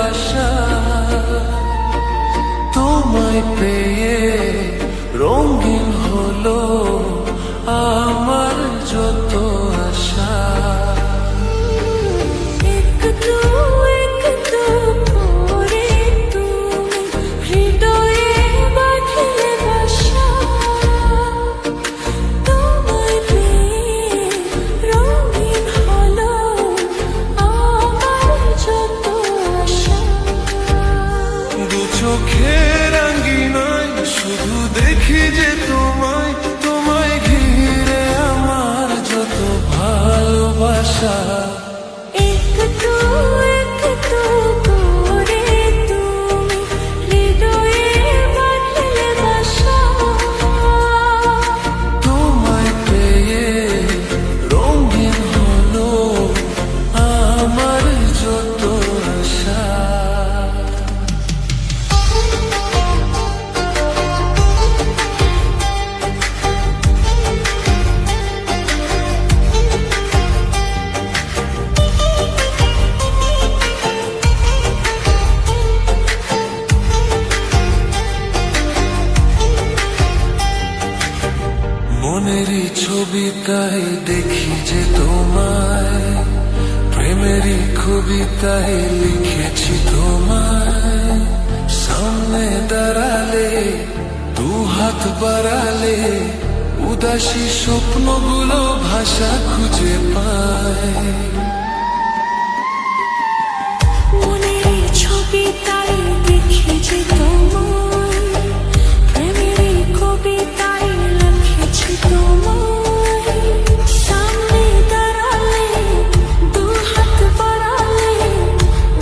ভালোবাসা তোমায় পেয়ে রঙিন হলো আমার যত আশা। একটু একটু করে তুমি হৃদয়ে বাঁধলে বাসা, তোমায় পেয়ে রঙিন হলো আমার যত আশা। দু চোখের রাঙিনায় শুধু দেখি যে তোমায়, তোমায় ঘিরে আমার যত ভালোবাসা। একটু একটু করে তুমি হৃদয়ে বাঁধলে বাসা, তোমায় পেয়ে রঙিন হলো আমার যত আশা। মনেরই ছবিতায় দেখি যে তোমায়, প্রেমেরই কবিতায় লিখেছি তোমায়। সামনে দাঁড়ালে দু হাত বাড়ালে উদাসী স্বপ্নগুলো ভাষা খুঁজে পায়। মনের ছবিতায় দেখি যে তোমায়, প্রেমের কবিতায় লিখেছি তোমায়। সামনে দাঁড়ালে দু হাত বাড়ালে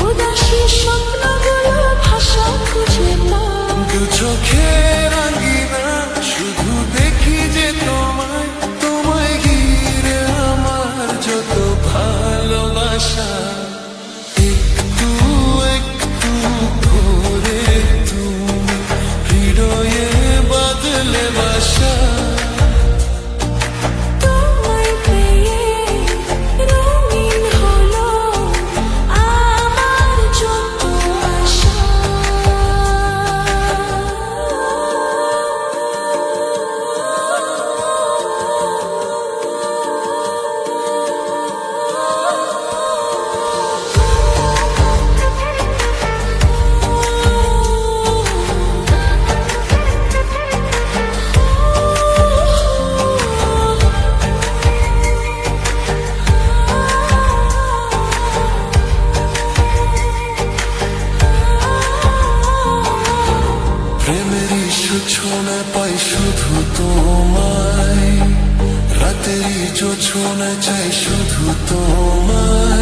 উদাসী স্বপ্নগুলো ভাষা খুঁজে পায়। দু চোখের রাঙিনা শুধু দেখি যে তোমায়, তোমায় ঘিরে আমার যত ভালোবাসা। একটু একটু করে তুমি হৃদয়ে বাঁধলে বাসা, তোমায় পেয়ে রঙিন হলো আমার যত আশা। প্রেমেরই সূচনা পাই শুধু তোমায়, রাতেরই জোছনা চাই শুধু তোমায়।